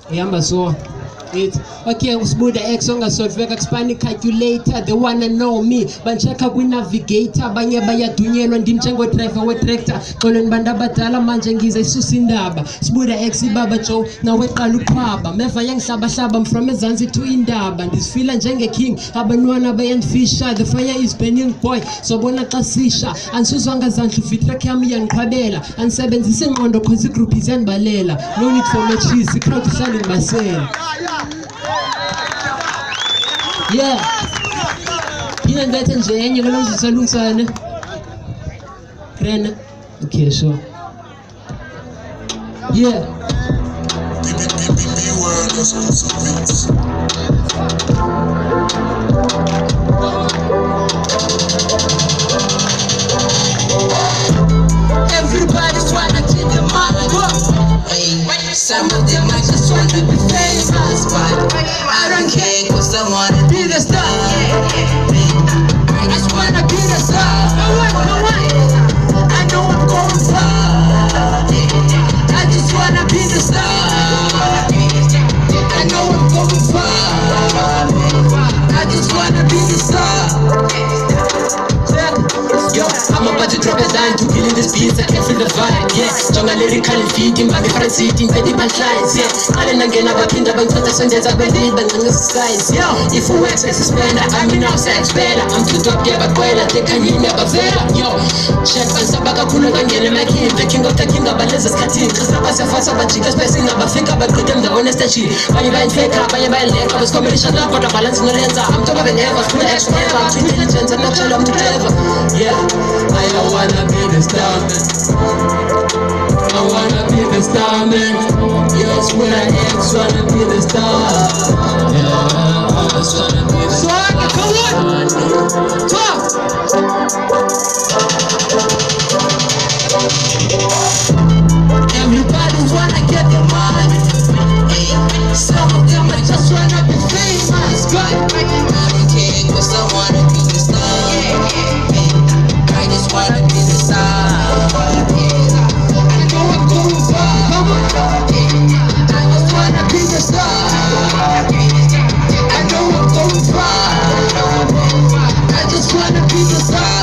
Yamba so. It okay, usbuda X ongasolveka expand calculator, the one and know me bancheka kwi navigator banye bayadunyelwa ndimjengo driver we tractor kolweni banda badala manje ngiza isusa indaba sibuda X baba Joe nawe qala uqhwaba meva yangihlaba hlaba from ezansi to indaba ndisifila njenge king abanwana bayandfisha the fire is burning boy sobona xa sisha ansuzwa ngazandla ufit track yami yangiqhwabela ansebenzisa ingqondo cause igroup iyandibalela no need for matches crowd ihlala ngibasela. Yeah. Yine ndethe nje enye kolomzisalungisane. Krena. Okay, sure. Yeah. Everybody's trying to keep their mind up. Some of them might just want to be famous, but I don't care cause I wanna be the star. I just wanna be the star. I know I'm going far. I just wanna be the star. I know I'm going far. I just wanna be the star. Yo, I'm about to drop a line to kill in this beat, I can feel the vibe, yeah. Jonga lyrical feet, in my different seat, in my lines, yeah. I don't get about in the bank, but I send it up and leave and on the size, yo. If you wax as a spender, I mean, I'm sex better. I'm to top, yeah, but wait, I think I need never better, yo. Check my sabaka, Kuna, and get my king, the king of the king of Balazas Katin, because I pass a fast about chicas, passing up a think about them, the honest that she. When you buy fake up, when you buy leg, I was combination of what a balance in the lens, I'm top of an ever, full extra, I'm too intelligent, I'm not sure I'm too clever, yeah. I don't wanna be the star man. I wanna be the star man. Yes, when I ex wanna be the star. Yeah, I just wanna be the star. Everybody wanna get their money. Some of them I just wanna be famous, but I don't care cause I wanna be the star. I just wanna be the star. I know I'm going far. I just wanna be the star. I know I'm going far. I just wanna be the star.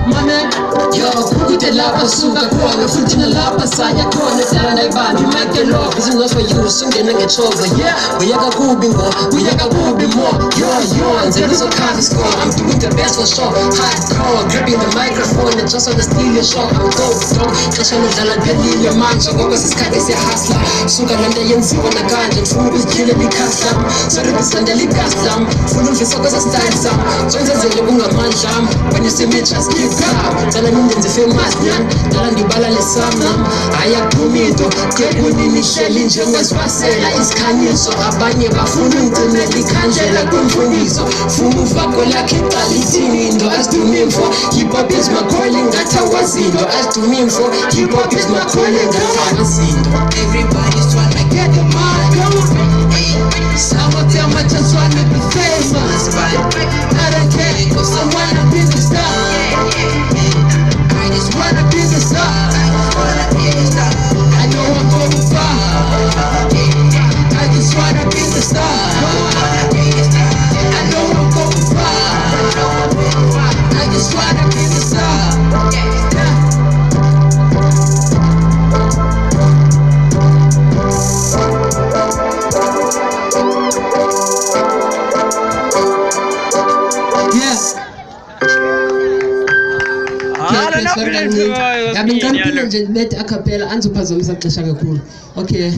My man, yo, kukute lapa suka kona, futhi nalapa saya kona, tala naibambi make love, this is not for you, sungena ngechova, yeah. Uyaka kubi ngo, uyaka kubi more, yo, nzeli so can't score, I'm doing the best for sure, hardcore, gripping the microphone, and just on the stereo show, I'm dope, kasha nodala pelile manje, ngoba sisikhathi siyahasla, suka landa yenziwa nakanje, mfuna ukuzikile likaslam, sorry bisanda likaslam, funa umvisa kweza style sam, zonke zele kungamandla am, when you see me just keep calm, tala nindenze famous nyan, tala ndibala lesam, ayaphumito, kekuni nihleli njengwesibasela isikhanyiso, abanye bafuna ungcine likhanjela kwimfundiso, funa uvako lakhe qala ithini into, asidumi mfo, hip hop is my calling, ngatha wazindo, asidumi mfo, hip hop is my calling, ngatha wazindo. Everybody's trying to get the money. Some of them I just want to be famous, but I don't care cause I wanna be the star. I just wanna be the star. I know I'm going far. I just wanna be the star. I know I'm going far. I just wanna be the star. Let a cappella anzuphazamisa xesha kakhulu. Okay,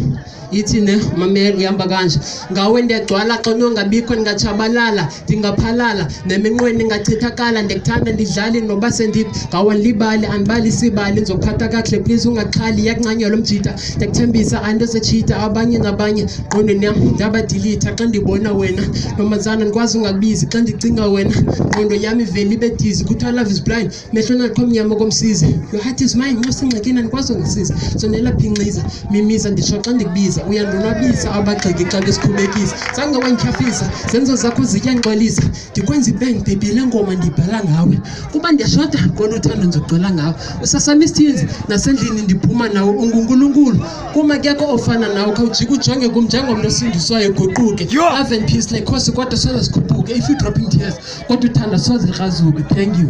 ithi ne mamela ihamba kanje, ngawe ndiyagcwala xa ungabikho ndingatshabalala, ndingaphalala neminqweni ngachithakala, ndikuthanda ndidlali noba sendiphi, ngawe ndilibali andibali sibali, ndizokuphatha kakuhle please ungaxhali, iyakuncanywa lo mjita, ndiyakuthembisa andizotshita, abanye nabanye ngqondweni yam ndiyabadilitha xa ndibona wena nomazana, ndikwazi ungabizi xa ndicinga wena, ngqondo yam ivele ibe dizi, kuthiwa love is blind, mehlo naqho mnyama komsizi, your heart is mine, mosingxakini andikwazi ungisiza. ngiyakuzwisisa sonela phinqiza mimiza ndishoxa ndikubiza uyandonwabisa abagxeki xa besikhubekisa zange wangityhafisa zenzo zakho ziyanxolisa ndikwenza ibeng baby le ngoma ndibhala ngawe kuba ndiyashota kona uthando ndizogcwela ngawe usasama isithinzi nasendlini ndiphuma nawe ungunkulunkulu kuma kuyakho ofana nawe khawujika ujonge kum njengomntu osindiswayo eguquke love and peace like khosi kodwa soze sikhuphuke if you dropping tears kodwa uthanda soze likrazuke thank you